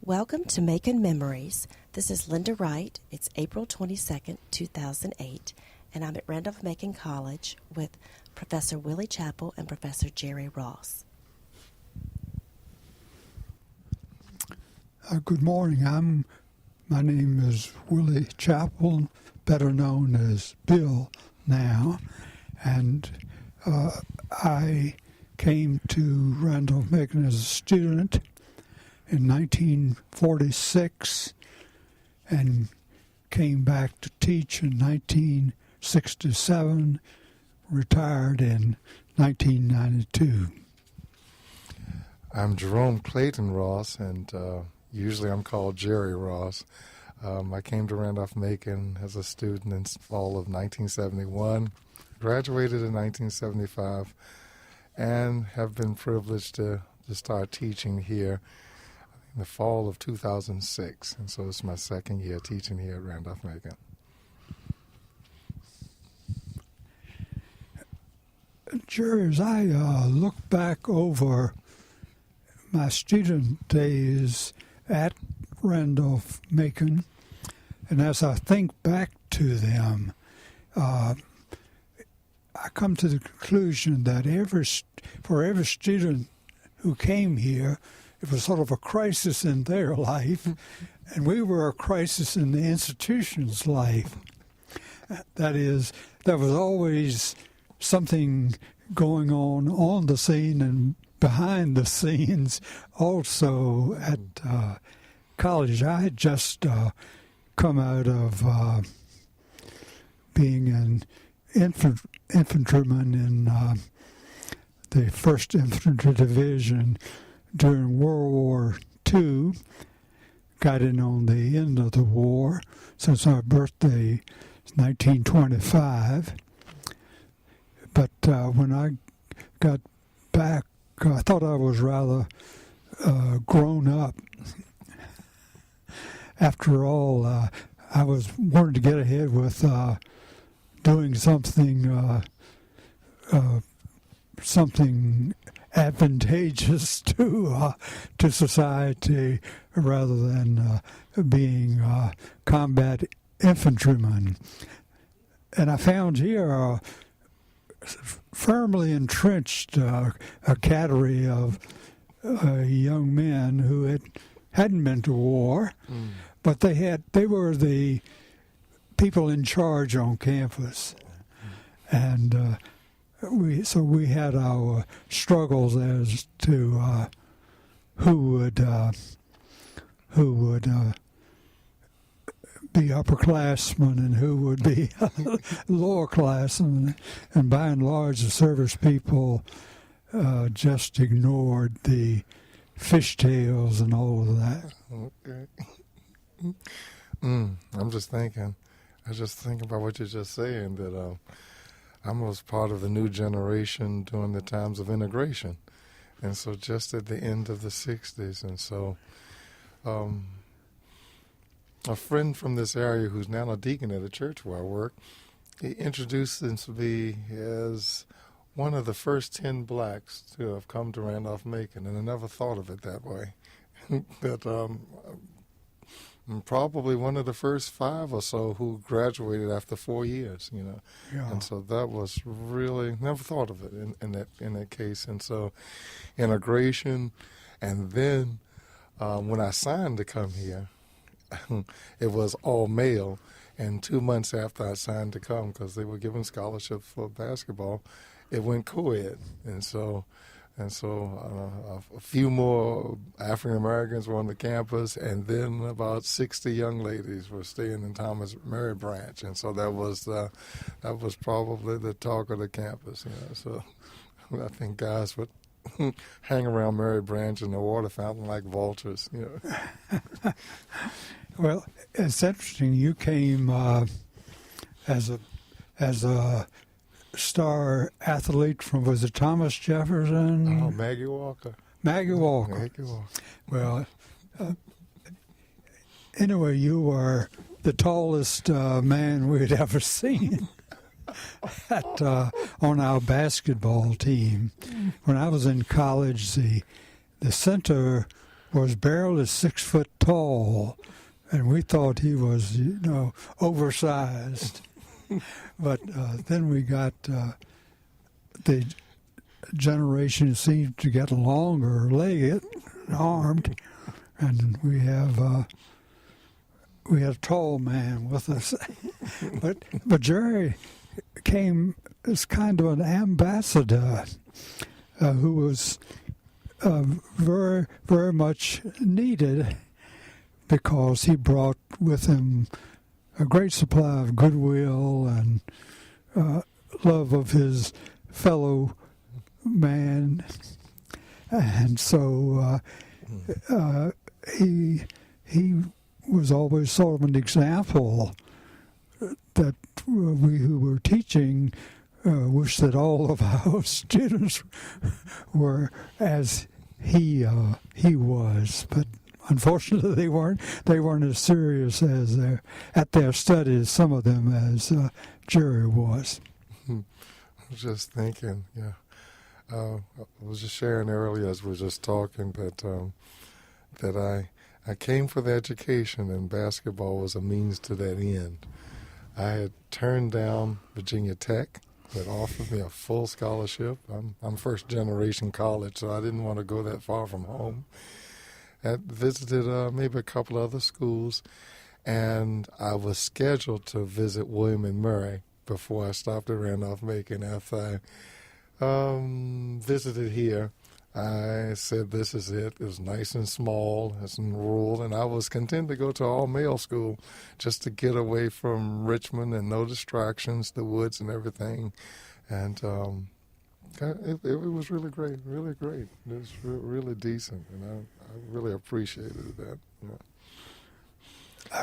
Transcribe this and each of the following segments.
Welcome to Macon Memories. This is Lynda Wright. It's April 22nd, 2008, and I'm at Randolph-Macon College with Professor Willie Chappell and Professor Jerry Ross. Good morning. My name is Willie Chappell, better known as Bill now, and I came to Randolph-Macon as a student in 1946 and came back to teach in 1967, retired in 1992. I'm Jerome Clayton Ross, and usually I'm called Jerry Ross. I came to Randolph-Macon as a student in fall of 1971, graduated in 1975, and have been privileged to start teaching here in the fall of 2006. And so it's my second year teaching here at Randolph-Macon. Jerry, as I look back over my student days at Randolph-Macon, and as I think back to them, I come to the conclusion that for every student who came here, it was sort of a crisis in their life, and we were a crisis in the institution's life. That is, there was always something going on the scene and behind the scenes also at college. I had just come out of being an infantryman in the 1st Infantry Division during World War II. Got in on the end of the war. Since our birthday is 1925. But when I got back, I thought I was rather grown up. After all, I wanted to get ahead with doing something advantageous to society rather than being combat infantryman. And I found here a firmly entrenched cadre of young men who hadn't been to war, but they were the people in charge on campus, and we had our struggles as to who would be upperclassmen and who would be lower classmen, and by and large the service people just ignored the fishtails and all of that. Okay. I'm just thinking about what you're just saying, that I was part of the new generation during the times of integration, and so just at the end of the 60s, and so a friend from this area who's now a deacon at a church where I work, he introduced him to me as one of the first 10 blacks to have come to Randolph-Macon, and I never thought of it that way. That I'm probably one of the first 5 or so who graduated after 4 years, Yeah. And so that was really, never thought of it in that case. And so integration, and then when I signed to come here, it was all male, and 2 months after I signed to come, because they were giving scholarships for basketball, it went co-ed, and so a few more African Americans were on the campus, and then about 60 young ladies were staying in Thomas Mary Branch, and so that was probably the talk of the campus. So I think guys would hang around Mary Branch in the water fountain like vultures. Well, it's interesting. You came as a star athlete from, was it Thomas Jefferson? Oh, Maggie Walker. Maggie Walker. Well, anyway, you were the tallest man we'd ever seen on our basketball team. When I was in college, the center was barely 6 foot tall, and we thought he was, oversized. But then we got the generation seemed to get longer legged, armed, and we had a tall man with us. but Jerry came as kind of an ambassador who was very, very much needed, because he brought with him a great supply of goodwill and love of his fellow man. And so he was always sort of an example that we who were teaching wish that all of our students were as he was, but unfortunately they weren't as serious as at their studies, some of them, as Jerry was. I was just thinking, I was just sharing earlier as we were just talking that I came for the education, and basketball was a means to that end. I had turned down Virginia Tech that offered me a full scholarship. I'm first generation college, so I didn't want to go that far from home. I visited maybe a couple other schools, and I was scheduled to visit William and Murray before I stopped at Randolph-Macon. After I visited here, I said, this is it. It was nice and small, it's in rural, and I was content to go to all-male school just to get away from Richmond and no distractions, the woods and everything. And it was really great, really great. It was really decent, and I really appreciated that.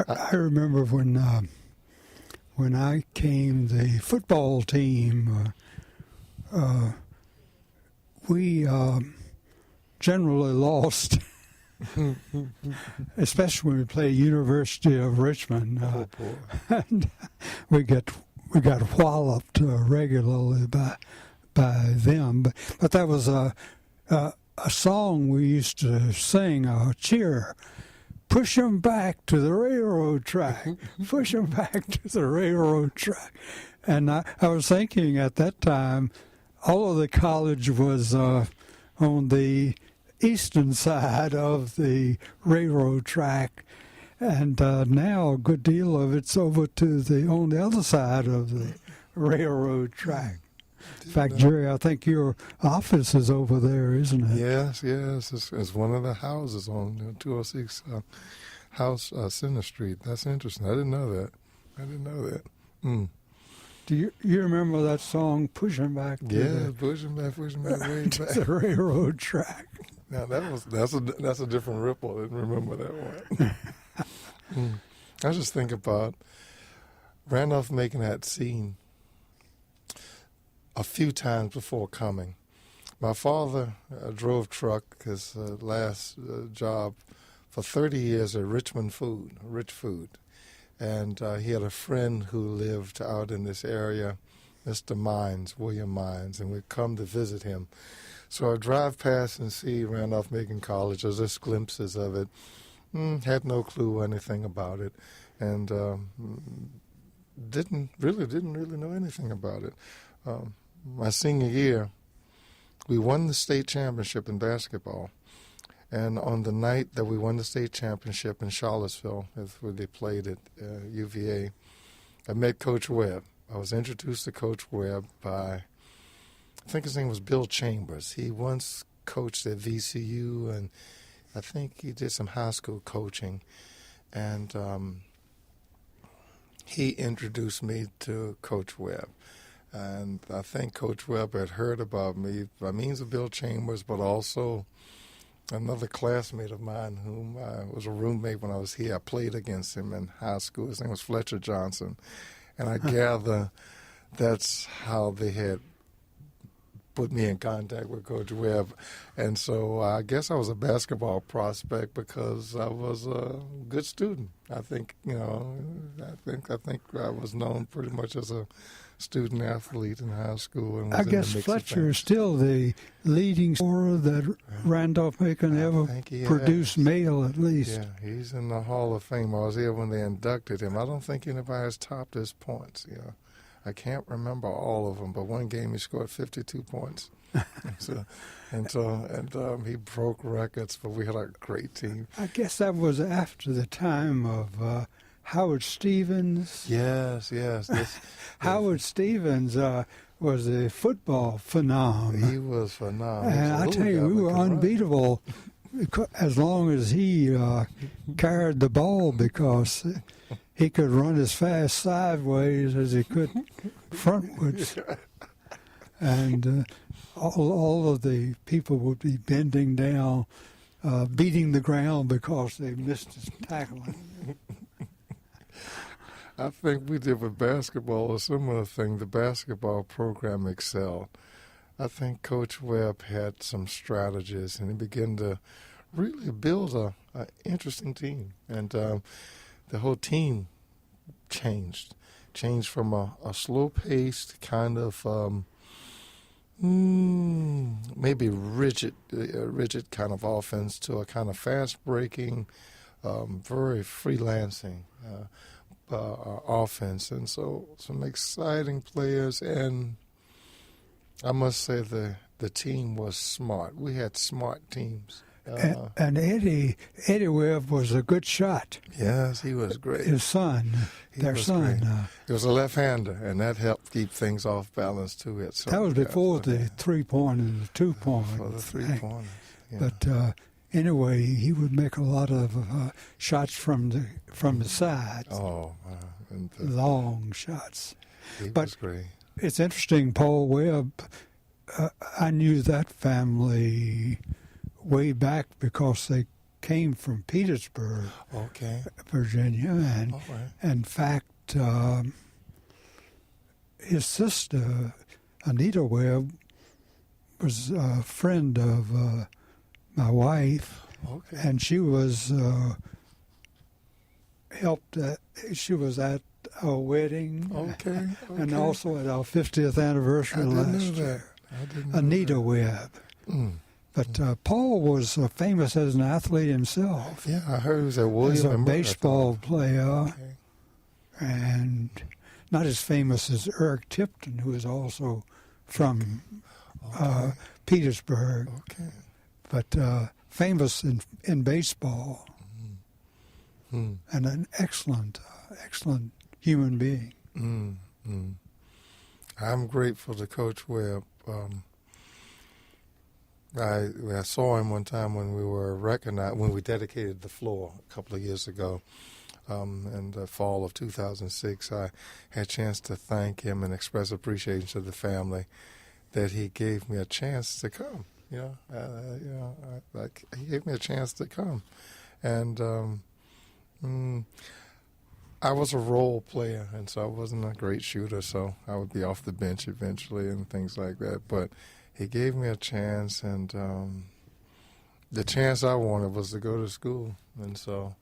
I remember when I came, the football team, we generally lost, especially when we played University of Richmond. Oh, boy. And we got walloped regularly by them. But that was a song we used to sing, cheer. Push them back to the railroad track. Push them back to the railroad track. And I was thinking at that time, all of the college was on the eastern side of the railroad track, and now a good deal of it's over on the other side of the railroad track. In fact, Jerry, I think your office is over there, isn't it? Yes. It's one of the houses on 206 House Center Street. That's interesting. I didn't know that. Mm. Do you remember that song, Pushing Back? Pushing back way to back. the railroad track. Now that's a different ripple. I didn't remember that one. I was just thinking about Randolph-Macon had seen a few times before coming. My father drove truck, his last job, for 30 years at Rich Food. And he had a friend who lived out in this area, Mr. Mines, William Mines, and we'd come to visit him. So I drive past and see Randolph-Macon College. There's just glimpses of it. Had no clue anything about it, and didn't really know anything about it. My senior year, we won the state championship in basketball. And on the night that we won the state championship in Charlottesville, that's where they played at UVA, I met Coach Webb. I was introduced to Coach Webb by, I think his name was Bill Chambers. He once coached at VCU, and I think he did some high school coaching. And he introduced me to Coach Webb. And I think Coach Webb had heard about me by means of Bill Chambers, but also another classmate of mine whom was a roommate when I was here. I played against him in high school. His name was Fletcher Johnson. And I gather that's how they had put me in contact with Coach Webb. And so I guess I was a basketball prospect because I was a good student. I think I was known pretty much as a student athlete in high school. And was I guess Fletcher is still the leading scorer that Randolph-Macon ever produced, male at least. Yeah, he's in the Hall of Fame. I was there when they inducted him. I don't think anybody has topped his points. I can't remember all of them, but one game he scored 52 points. and he broke records, but we had a great team. I guess that was after the time of Howard Stevens. Yes. Howard Stevens was a football phenomenon. He was phenomenal. And I tell you, we were unbeatable as long as he carried the ball, because he could run as fast sideways as he could frontwards. And all of the people would be bending down, beating the ground because they missed his tackling. I think we did with basketball a similar thing. The basketball program excelled. I think Coach Webb had some strategies, and he began to really build an interesting team. And the whole team changed from a slow-paced kind of maybe rigid kind of offense to a kind of fast-breaking, very freelancing offense. And so some exciting players, and I must say the team was smart. We had smart teams. And Eddie Webb was a good shot. Yes, he was great. His son, their son. He was a left-hander, and that helped keep things off balance too. That was before the three-point and the two-point. For the three-pointers. Yeah. But anyway, he would make a lot of shots from the sides. Oh, long shots. He was great. It's interesting, Paul Webb. I knew that family way back because they came from Petersburg, Virginia, and in fact, his sister Anita Webb was a friend of my wife, and she was helped. She was at our wedding, and also at our 50th anniversary last year. Anita Webb. But Paul was famous as an athlete himself. Yeah, I heard he was at Willie. As a baseball player, and not as famous as Eric Tipton, who is also from Petersburg, but famous in baseball, and an excellent human being. I'm grateful to Coach Webb. I saw him one time when we were recognized, when we dedicated the floor a couple of years ago, in the fall of 2006. I had a chance to thank him and express appreciation to the family that he gave me a chance to come. He gave me a chance to come, and I was a role player, and so I wasn't a great shooter, so I would be off the bench eventually and things like that. But he gave me a chance, and the chance I wanted was to go to school. And so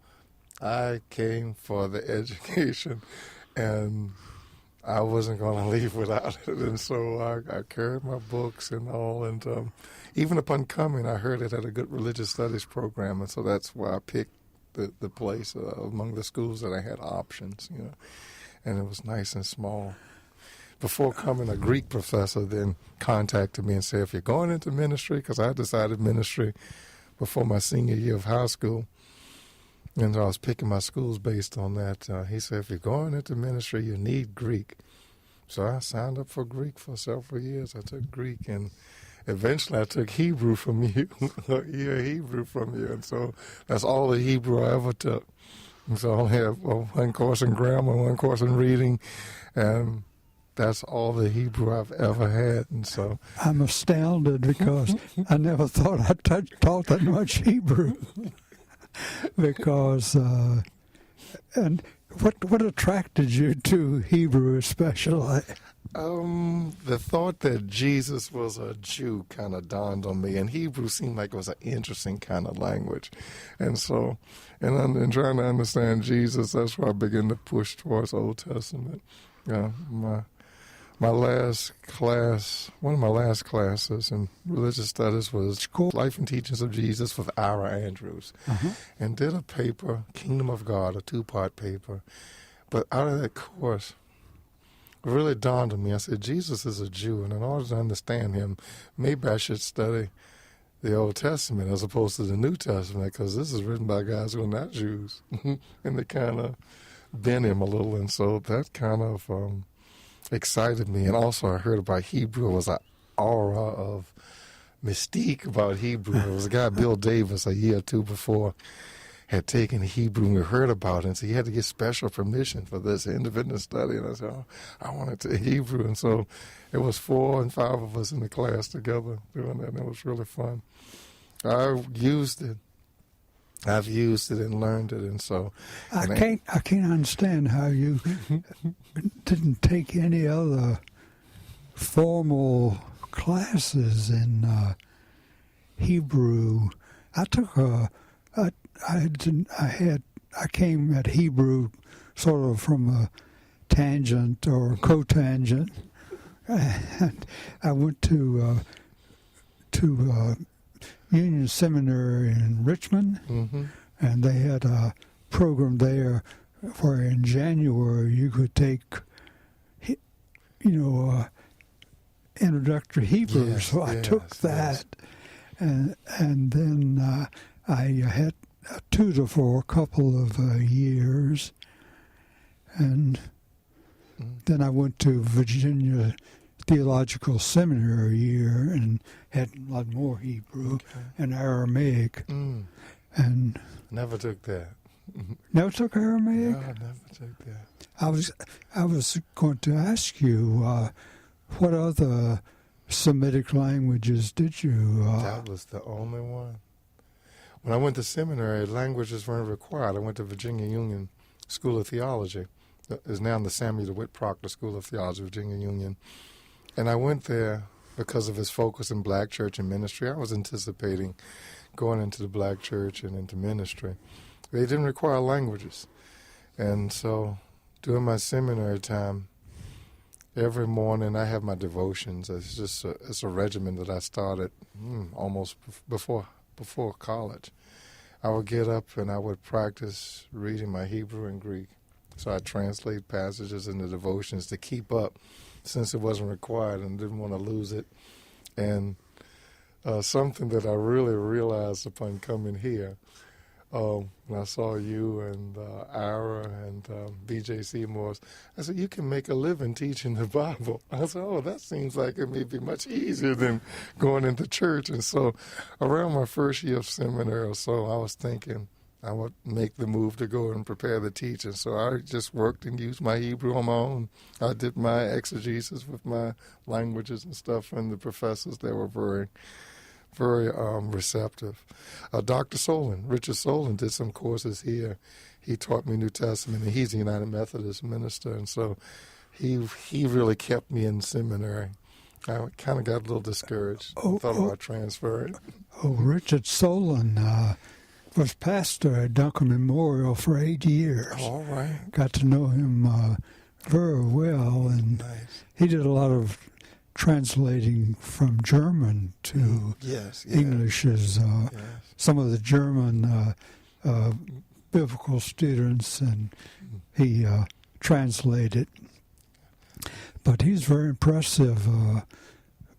I came for the education, and I wasn't going to leave without it. And so I carried my books and all. And even upon coming, I heard it had a good religious studies program, and so that's why I picked the place among the schools that I had options, and it was nice and small. Before coming, a Greek professor then contacted me and said, if you're going into ministry, because I decided ministry before my senior year of high school, and so I was picking my schools based on that. He said, if you're going into ministry, you need Greek. So I signed up for Greek for several years. I took Greek, and eventually I took Hebrew from you, Hebrew from you, and so that's all the Hebrew I ever took. And so I only have one course in grammar, one course in reading, and that's all the Hebrew I've ever had. And so I'm astounded because I never thought I taught that much Hebrew. Because and what attracted you to Hebrew especially? The thought that Jesus was a Jew kind of dawned on me, and Hebrew seemed like it was an interesting kind of language. And so, in trying to understand Jesus, that's where I began to push towards Old Testament. My last class, one of my last classes in religious studies was Life and Teachings of Jesus with Ira Andrews, and did a paper, Kingdom of God, a 2-part paper. But out of that course, it really dawned on me. I said, Jesus is a Jew, and in order to understand him, maybe I should study the Old Testament as opposed to the New Testament, because this is written by guys who are not Jews, and they kind of bend him a little, and so that kind of excited me. And also I heard about Hebrew. It was an aura of mystique about Hebrew. There was a guy, Bill Davis, a year or two before, had taken Hebrew, and we heard about it, and so he had to get special permission for this independent study. And I said, oh, I want to take Hebrew. And so it was 4 and 5 of us in the class together doing that, and it was really fun. I've used it and learned it, and so I can't understand how you didn't take any other formal classes in Hebrew. I took I came at Hebrew sort of from a tangent or cotangent, and I went to Union Seminary in Richmond, and they had a program there where in January you could take, introductory Hebrew. Yes, so I took that, and then I had a tutor for a couple of years, and then I went to Virginia Theological Seminary a year and had a lot more Hebrew and Aramaic. And never took that. Never took Aramaic? No, I never took that. I was going to ask you, what other Semitic languages did you? That was the only one. When I went to seminary, languages weren't required. I went to Virginia Union School of Theology. It is now the Samuel DeWitt Proctor School of Theology, Virginia Union. And I went there because of his focus in black church and ministry. I was anticipating going into the black church and into ministry. They didn't require languages. And so during my seminary time, every morning I have my devotions. It's a regimen that I started almost before college. I would get up and I would practice reading my Hebrew and Greek. So I translate passages in the devotions to keep up, since it wasn't required and didn't want to lose it. And something that I really realized upon coming here, when I saw you and Ira and B.J. Seymour's, I said, you can make a living teaching the Bible. I said, oh, that seems like it may be much easier than going into church. And so around my first year of seminary or so, I was thinking I would make the move to go and prepare the teaching. So I just worked and used my Hebrew on my own. I did my exegesis with my languages and stuff, and the professors, they were very, very receptive. Dr. Solon, Richard Solon, did some courses here. He taught me New Testament, and he's a United Methodist minister, and so he really kept me in seminary. I kind of got a little discouraged. Thought about transferring. Richard Solon was pastor at Duncan Memorial for 8 years. All right. Got to know him very well, and Nice. he did a lot of translating from German to English as some of the German biblical students, and he translated. But he's very impressive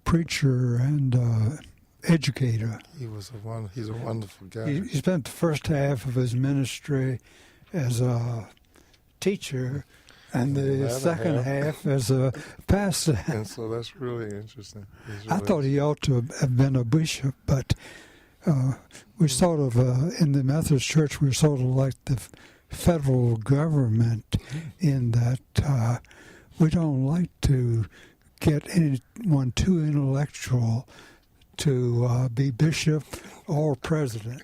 preacher and educator. He's a wonderful guy. He spent the first half of his ministry as a teacher, and the second half as a pastor. And so that's really interesting. I thought he ought to have been a bishop, but we sort of, in the Methodist Church, we're sort of like the federal government in that we don't like to get anyone too intellectual to be bishop or president.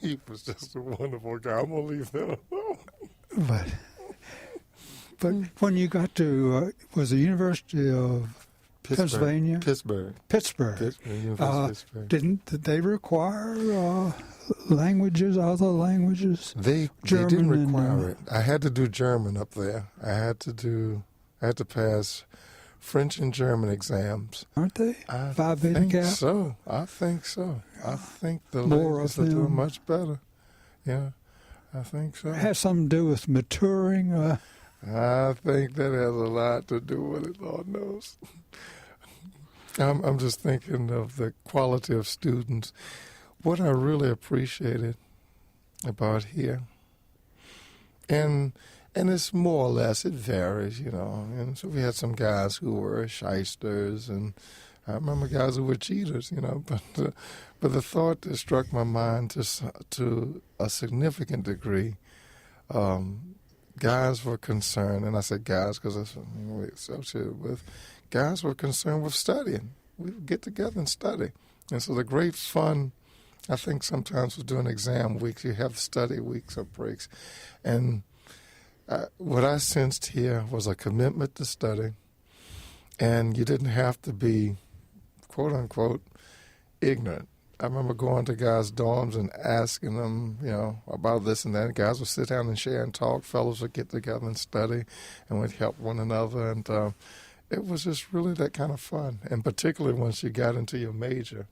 He was just a wonderful guy. I'm going to leave that alone. But But when you got to, was the University of Pennsylvania? Pittsburgh. University of Pittsburgh. Did they require languages, other languages? They didn't require it. I had to do German up there. I had to pass French and German exams. Aren't they? I think so. I think the More ladies of are doing them. much better. Yeah, I think so. It has something to do with maturing. I think that has a lot to do with it, Lord knows. I'm just thinking of the quality of students. What I really appreciated about here, and it's more or less, it varies, you know. And so we had some guys who were shysters, and I remember guys who were cheaters, you know. But the thought that struck my mind to a significant degree, guys were concerned, and I said guys because that's what we associated with. Guys were concerned with studying. We would get together and study. And so the great fun, I think sometimes with doing exam weeks, you have study weeks or breaks. And what I sensed here was a commitment to study, and you didn't have to be, quote unquote, ignorant. I remember going to guys' dorms and asking them, you know, about this and that. Guys would sit down and share and talk. Fellows would get together and study, and we'd help one another. And it was just really that kind of fun, and particularly once you got into your major.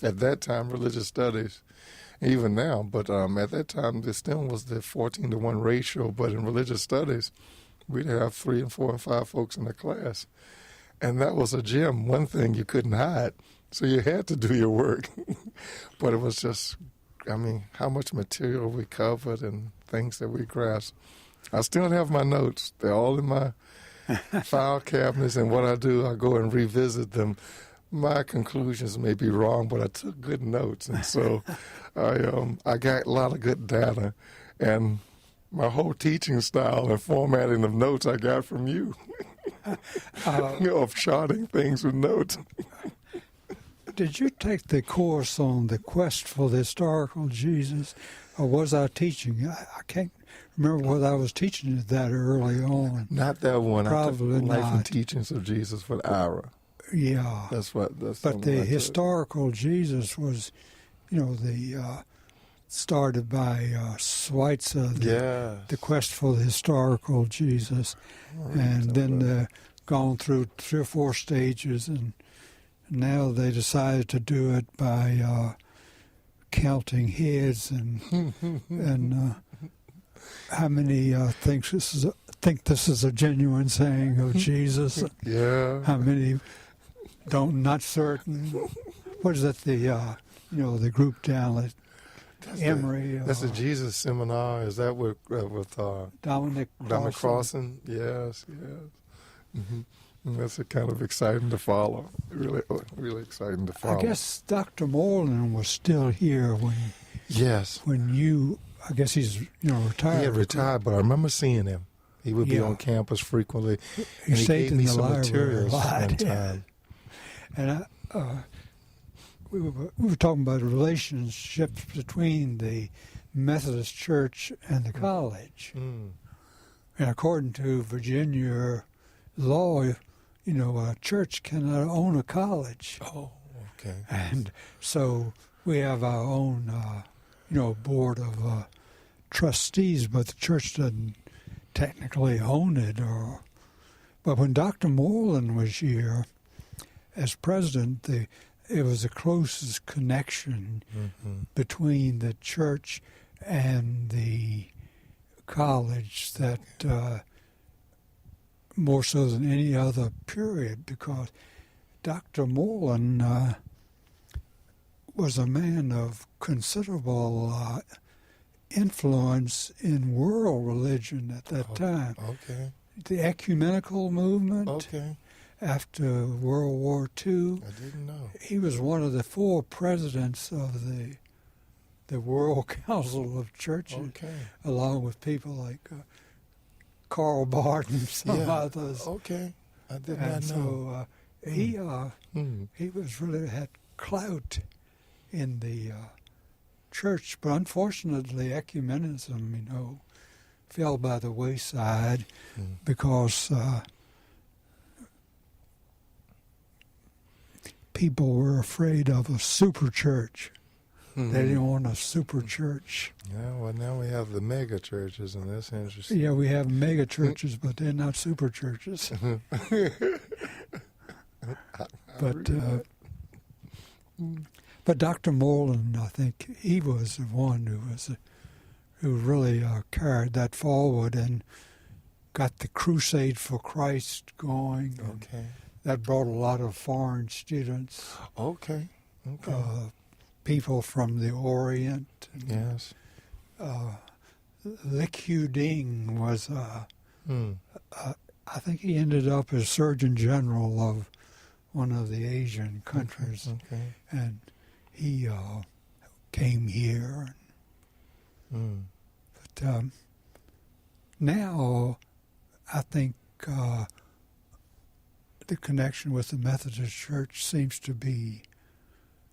At that time, religious studies, even now, but at that time, the STEM was the 14-to-1 ratio, but in religious studies, we'd have 3 and 4 and 5 folks in the class. And that was a gem, one thing you couldn't hide, so you had to do your work. But it was just, I mean, how much material we covered and things that we grasped. I still have my notes. They're all in my file cabinets, and what I do, I go and revisit them. My conclusions may be wrong, but I took good notes, and so I got a lot of good data, and my whole teaching style and formatting of notes I got from you, of charting things with notes. Did you take the course on the quest for the historical Jesus, or was I teaching? I can't remember whether I was teaching it that early on. Not that one. Probably I took Life not. and Teachings of Jesus with Ira. Yeah. That's but something the I took. historical Jesus was, you know, the started by Schweitzer, the quest for the historical Jesus, and then gone through 3 or 4 stages, and now they decided to do it by counting heads and how many think this is a genuine saying of Jesus. Yeah. How many not certain. What is that? The group down at Emory. That's the Jesus Seminar. Is that with Dominic Crossan? Yes. Mm-hmm. That's kind of exciting to follow. Really, really exciting to follow. I guess Dr. Moreland was still here when. Yes. When you, I guess he's retired. He had retired, but I remember seeing him. He would be on campus frequently, and he gave me some materials one time. And we were talking about the relationships between the Methodist Church and the college. Mm. And according to Virginia law, a church cannot own a college. Oh, okay. And so we have our own, board of trustees, but the church doesn't technically own it. But when Dr. Moreland was here as president, it was the closest connection between the church and the college that more so than any other period, because Dr. Moreland was a man of considerable influence in world religion at that time. Okay. The ecumenical movement. Okay. After World War II. I didn't know. He was one of the 4 presidents of the World Council of Churches, along with people like Karl Barth and some others. Okay. I did not know. So he was really had clout in the church, but unfortunately ecumenism, fell by the wayside because people were afraid of a super church. They didn't want a super church. Yeah, well, now we have the mega churches, and that's interesting. Yeah, we have mega churches, but they're not super churches. But Dr. Moreland, I think he was the one who really carried that forward and got the Crusade for Christ going. Okay. That brought a lot of foreign students. Okay. People from the Orient. Yes. Liu Ding was, I think he ended up as Surgeon General of one of the Asian countries. Okay. And he came here. But now I think the connection with the Methodist Church seems to be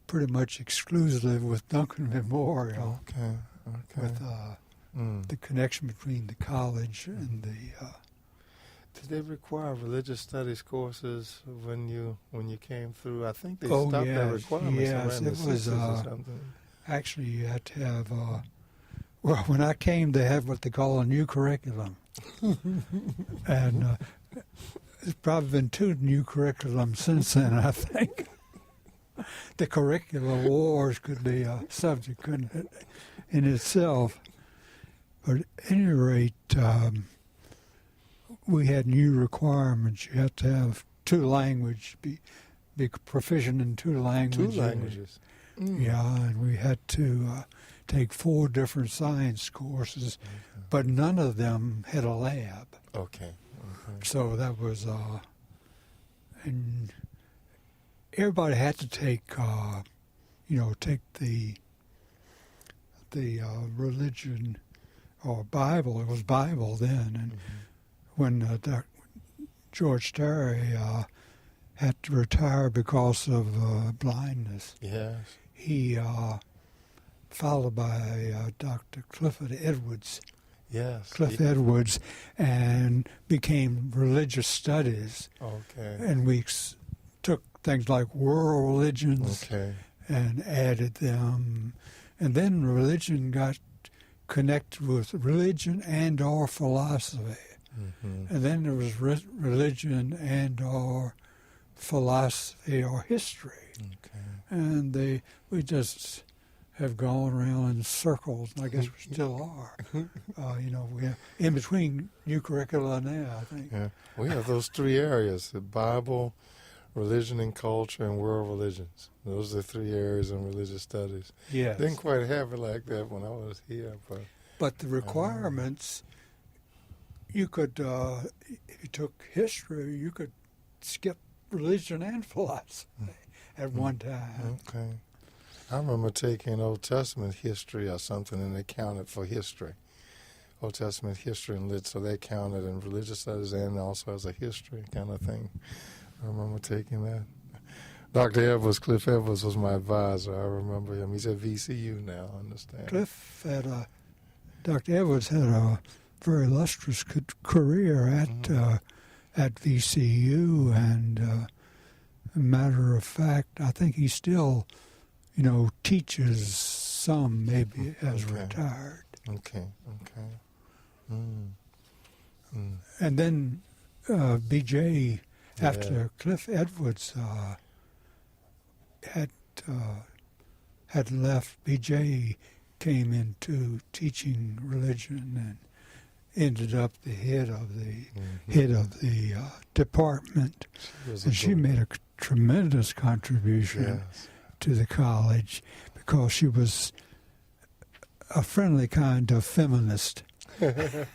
pretty much exclusive with Duncan Memorial. Okay. With the connection between the college and the. Did they require religious studies courses when you came through? I think they stopped that requirement around the 60s or something. Actually, you had to have. Well, when I came, they had what they call a new curriculum, and there's probably been 2 new curriculums since then. I think the curricular wars could be a subject in itself, but at any rate. We had new requirements. You had to have 2 languages, be proficient in 2 languages. 2 languages. Yeah, and we had to take 4 different science courses, but none of them had a lab. Okay. So that was, and everybody had to take, take the religion or Bible. It was Bible then, and when George Terry had to retire because of blindness. Yes. He, followed by Dr. Clifford Edwards. Yes. Edwards, and became religious studies. Okay. And we took things like world religions and added them. And then religion got connected with religion and or philosophy. And then there was religion and or philosophy or history. And we just have gone around in circles, and I guess we still are. We're in between new curricula now, I think. Yeah. We have those 3 areas, the Bible, religion and culture, and world religions. Those are the 3 areas in religious studies. Yes. Didn't quite have it like that when I was here. But the requirements, you could, if you took history, you could skip religion and philosophy at one time. Okay. I remember taking Old Testament history or something, and they counted for history. Old Testament history and lit, so they counted in religious studies and also as a history kind of thing. I remember taking that. Dr. Edwards, Cliff Edwards was my advisor. I remember him. He's at VCU now, I understand. Dr. Edwards had a very illustrious career at VCU, and a matter of fact, I think he still, teaches some, maybe as retired. Okay. And then BJ, after Cliff Edwards had left, BJ came into teaching religion and ended up the head of the department, and she made a tremendous contribution to the college because she was a friendly kind of feminist. I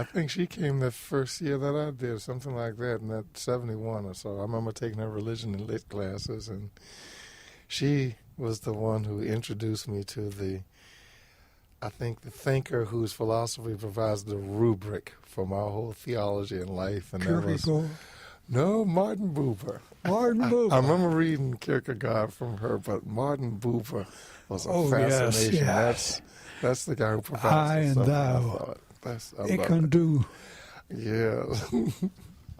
think she came the first year that I did, something like that, in that 71 or so. I remember taking her religion and lit classes, and she was the one who introduced me to the thinker whose philosophy provides the rubric for my whole theology and life. And Kierkegaard? No, Martin Buber. Martin Buber. I remember reading Kierkegaard from her, but Martin Buber was a fascination. Yes. That's the guy who provides I and thou. It can do. Yeah.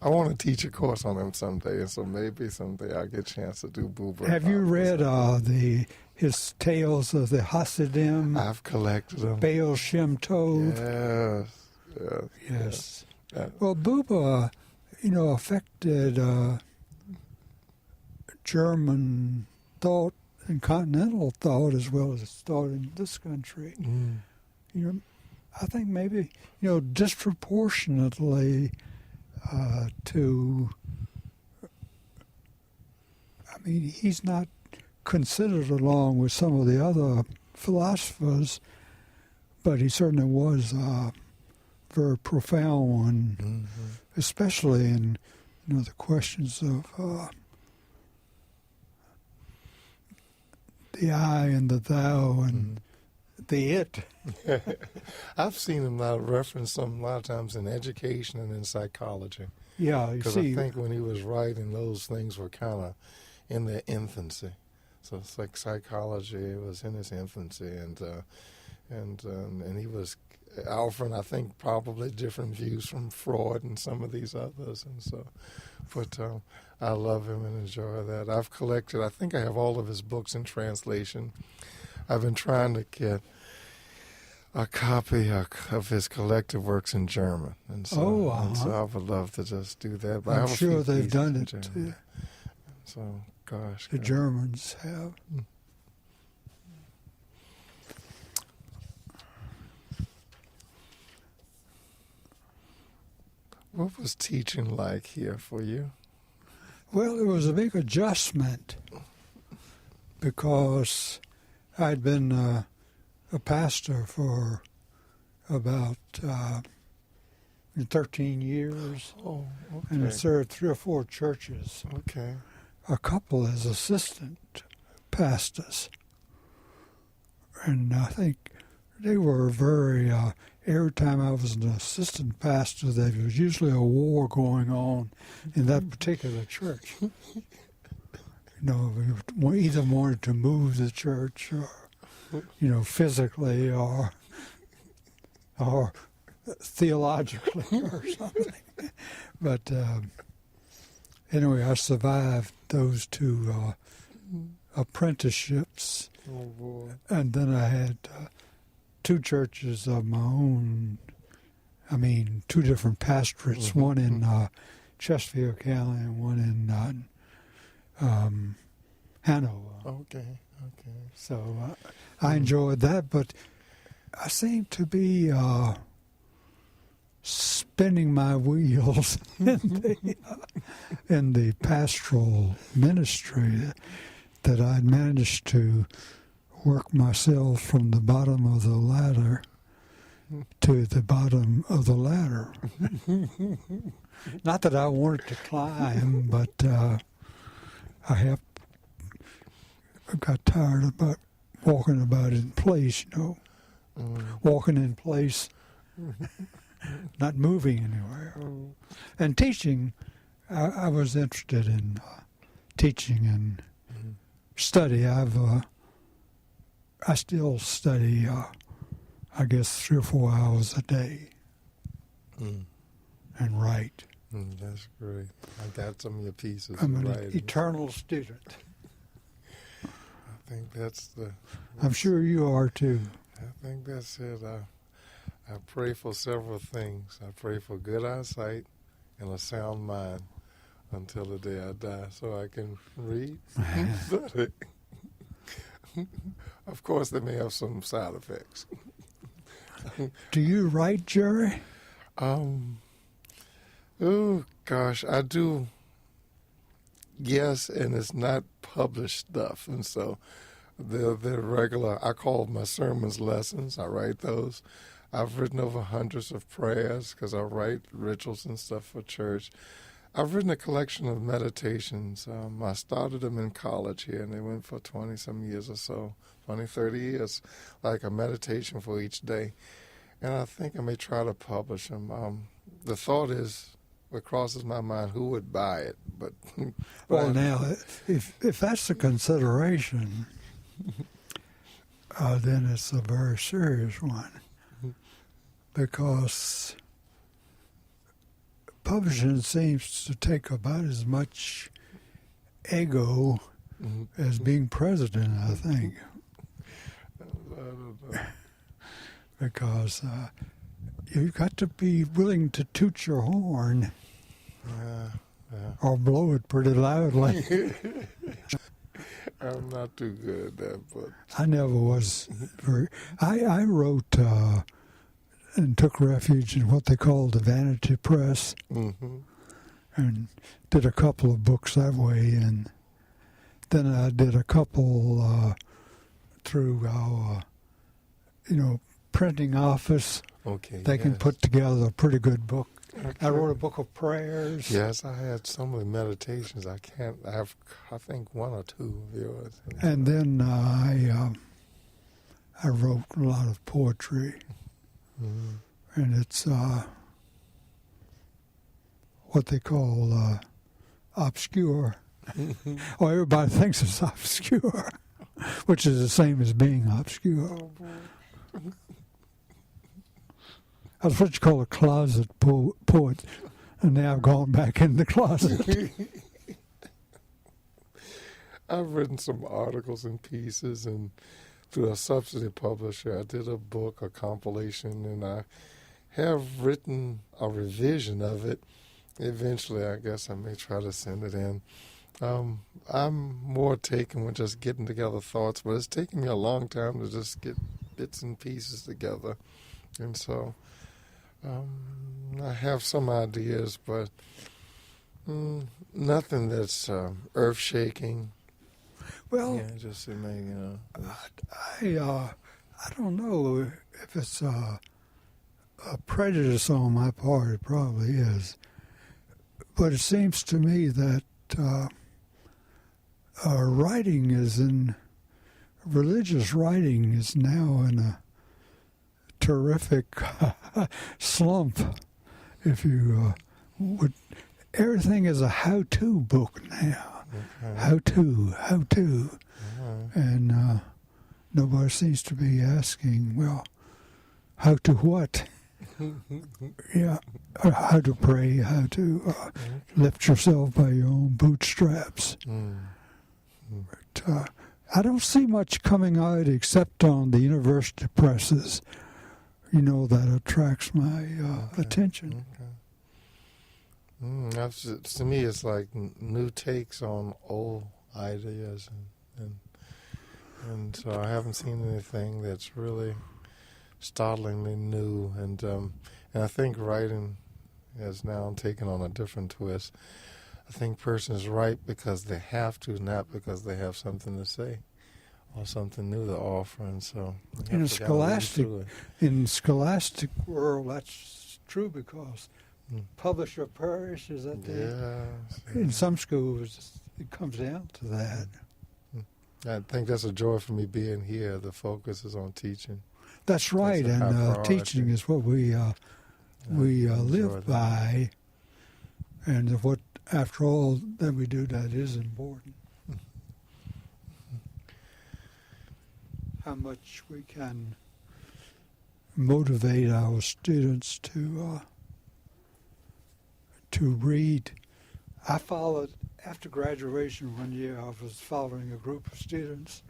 I want to teach a course on him someday, and so maybe someday I'll get a chance to do Buber. Have you read his tales of the Hasidim? I've collected them. Baal Shem Tov. Yes. Well, Buber, affected German thought and continental thought as well as thought in this country. I think maybe, disproportionately to, he's not considered along with some of the other philosophers, but he certainly was a very profound one, especially in, the questions of the I and the thou and the it. I've seen him now reference a lot of times in education and in psychology. Yeah, you see. Because I think when he was writing, those things were kind of in their infancy. So it's like psychology was in its infancy, and he was offering, I think, probably different views from Freud and some of these others, and so. But I love him and enjoy that. I've collected. I think I have all of his books in translation. I've been trying to get a copy of his collected works in German, and so, I would love to just do that. But I'm sure they've done it. So, gosh, the Germans have. What was teaching like here for you? Well, it was a big adjustment because I'd been a pastor for about 13 years. Oh, okay. And I served 3 or 4 churches. Okay. A couple as assistant pastors. And I think they were very, every time I was an assistant pastor, there was usually a war going on in that particular church. We either wanted to move the church or, physically or theologically or something. But anyway, I survived those 2 apprenticeships. Oh, boy. And then I had 2 churches of my own. 2 different pastorates, one in Chesterfield County and one in Hanover. Okay. So I enjoyed that, but I seem to be spinning my wheels in the pastoral ministry, that I'd managed to work myself from the bottom of the ladder to the bottom of the ladder. Not that I wanted to climb, but I got tired about walking about in place, walking in place, not moving anywhere. And teaching, I was interested in teaching and study. I still study, I guess, 3 or 4 hours a day and write. That's great. I got some of your pieces. I'm an eternal student. I think that's I'm sure you are too. I think that's it. I pray for several things. I pray for good eyesight and a sound mind until the day I die, so I can read and study. Of course, they may have some side effects. Do you write, Jerry? Oh, gosh, I do. Yes, and it's not published stuff. And so the regular, I call my sermons lessons. I write those. I've written over hundreds of prayers because I write rituals and stuff for church. I've written a collection of meditations. I started them in college here, and they went for 20-some years or so, 20, 30 years, like a meditation for each day. And I think I may try to publish them. The thought is, what crosses my mind, who would buy it? But well, now, if that's a consideration, then it's a very serious one. because publishing seems to take about as much ego as being president, I think. I don't know. Because you've got to be willing to toot your horn or blow it pretty loudly. I'm not too good at that, but I never was very... I wrote and took refuge in what they called the Vanity Press and did a couple of books that way. And then I did a couple through our, printing office. okay. They can yes. put together a pretty good book. Okay. I wrote a book of prayers. Yes, I had some of the meditations. I have, I think, one or two of yours. And then I wrote a lot of poetry. And it's what they call obscure. Oh, everybody thinks it's obscure, which is the same as being obscure. That's what you call a closet poet, and now I've gone back in the closet. I've written some articles and pieces, and through a subsidy publisher, I did a book, a compilation, and I have written a revision of it. Eventually, I guess I may try to send it in. I'm more taken with just getting together thoughts, but it's taken me a long time to just get bits and pieces together. And so I have some ideas, but nothing that's earth-shaking. Well, Yeah, just it may, I don't know if it's a prejudice on my part. It probably is, but it seems to me that religious writing is now in a terrific slump. If you would, everything is a how-to book now. Okay. How to. Uh-huh. And nobody seems to be asking, well, how to what? Yeah, how to pray, how to lift yourself by your own bootstraps. But I don't see much coming out except on the university presses, that attracts my attention. To me, it's like new takes on old ideas, and so I haven't seen anything that's really startlingly new, and I think writing has now taken on a different twist. I think persons write because they have to, not because they have something to say or something new to offer, and so In scholastic world, that's true because publish or perish, is that in some schools it comes down to that. I think that's a joy for me being here. The focus is on teaching. That's right, That's a high and priority. teaching is what we live by, and what, after all, that we do that is important. How much we can motivate our students to read. I followed, after graduation one year, I was following a group of students,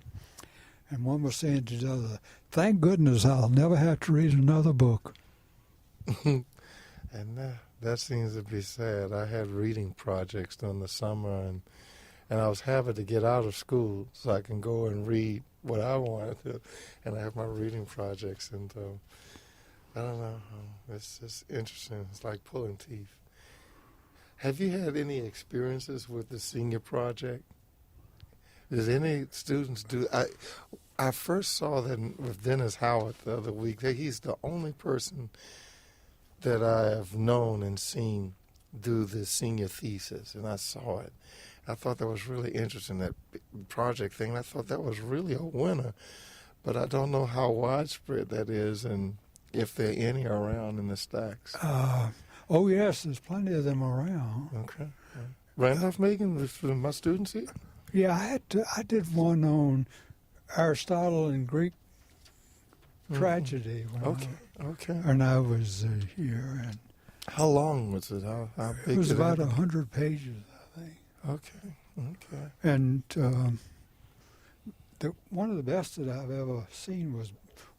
and one was saying to the other, thank goodness I'll never have to read another book. And that seems to be sad. I had reading projects during the summer, and I was happy to get out of school so I can go and read what I wanted to, and I have my reading projects, and I don't know. It's just interesting. It's like pulling teeth. Have you had any experiences with the senior project? Does any students do? I first saw that with Dennis Howard the other week. That he's the only person that I have known and seen do the senior thesis, and I saw it. I thought that was really interesting, that project thing. I thought that was really a winner, but I don't know how widespread that is and if there are any around in the stacks. Oh, yes, there's plenty of them around. Okay. Randolph-Macon, with my students here? Yeah, I did one on Aristotle and Greek tragedy when Okay. I was here, and How long was it? How big? it was did about 100 pages, I think. Okay. And one of the best that I've ever seen was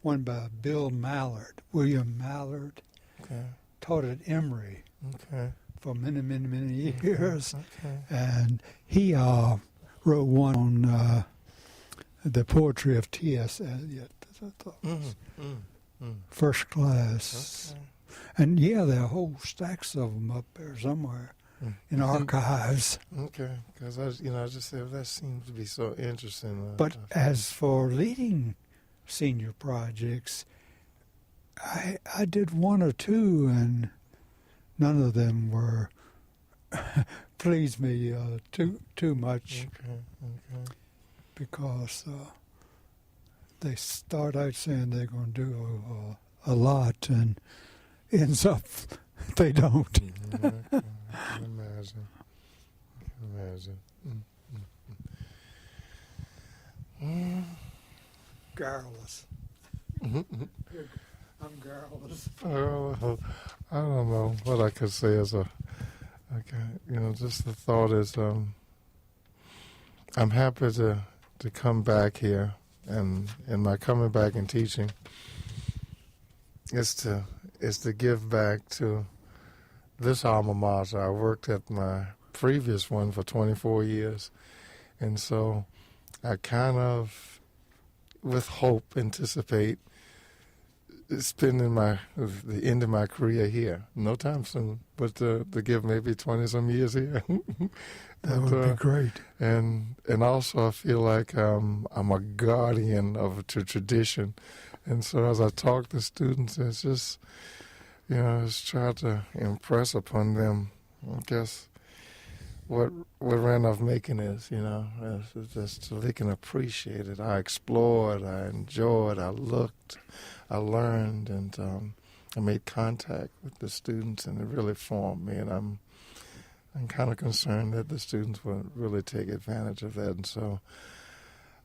one by William Mallard, Okay. taught at Emory Okay. for many years. Okay. And he wrote one on the poetry of T.S. Eliot. I thought was first class. Okay. And yeah, there are whole stacks of them up there somewhere in archives. Okay, because I just said that seems to be so interesting. But as for leading senior projects, I did one or two, and none of them were pleased me too much. Okay. Because they start out saying they're going to do a lot, and ends up they don't. I can imagine. Garrulous. I'm garrulous. I don't know what I could say as just the thought is, I'm happy to come back here, and my coming back and teaching is to give back to this alma mater. I worked at my previous one for 24 years, and so I kind of, with hope, anticipate spending the end of my career here. No time soon, but to give maybe 20-some years here. That would be great. And also I feel like I'm a guardian of a tradition. And so as I talk to students, it's just, just try to impress upon them, I guess, what Randolph Macon is, it's just so they can appreciate it. I explored, I enjoyed, I looked, I learned, and I made contact with the students, and it really formed me. And I'm kind of concerned that the students will really take advantage of that, and so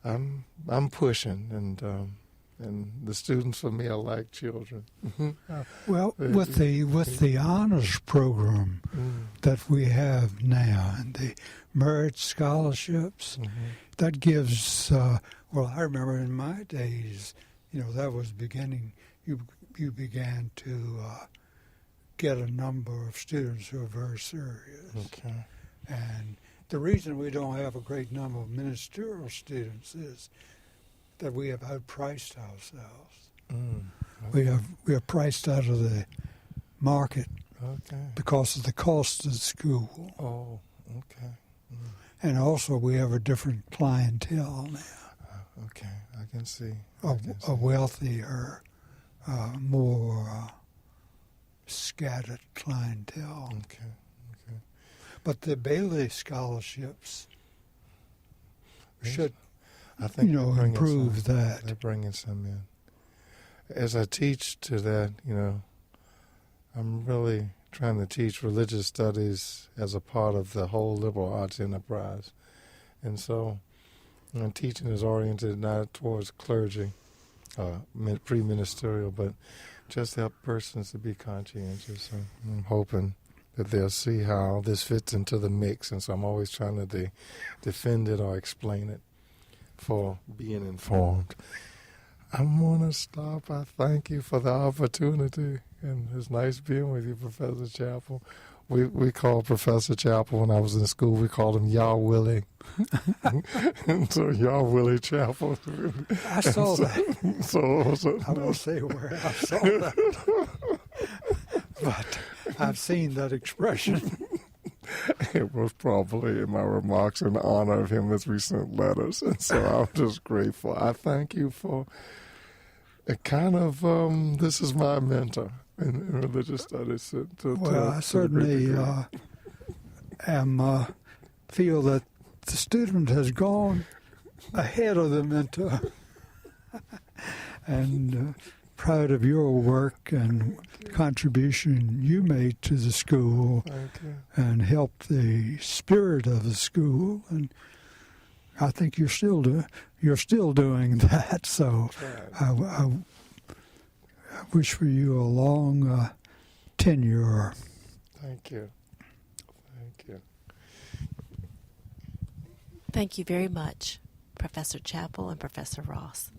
I'm pushing, and the students for me are like children. Well, with the honors program that we have now and the merit scholarships, that gives. Well, I remember in my days, that was beginning. You began to get a number of students who are very serious. Okay. And the reason we don't have a great number of ministerial students is that we have outpriced ourselves. Okay. We are priced out of the market Okay. because of the cost of the school. Oh, okay. And also we have a different clientele now, Okay, I can see. a wealthier, more scattered clientele. Okay. But the Bailey scholarships should, I think they're bringing improve some. that. They're bringing some in. As I teach to that, I'm really trying to teach religious studies as a part of the whole liberal arts enterprise. And so teaching is oriented not towards clergy, pre-ministerial, but just help persons to be conscientious. And I'm hoping that they'll see how this fits into the mix, and so I'm always trying to defend it or explain it for being informed. I'm going to stop. I thank you for the opportunity, and it's nice being with you, Professor Chappell. We called Professor Chappell when I was in school, we called him Y'all Willie. And so Y'all Willie Chappell. I saw that. So I won't say where I saw that. But I've seen that expression. It was probably in my remarks in honor of him as we sent letters. And so I'm just grateful. I thank you for a kind of, this is my mentor in religious studies. I certainly feel that the student has gone ahead of the mentor. And proud of your work and contribution you made to the school and helped the spirit of the school. And I think you're still doing that. So I wish for you a long tenure. Thank you. Thank you. Thank you very much, Professor Chappell and Professor Ross.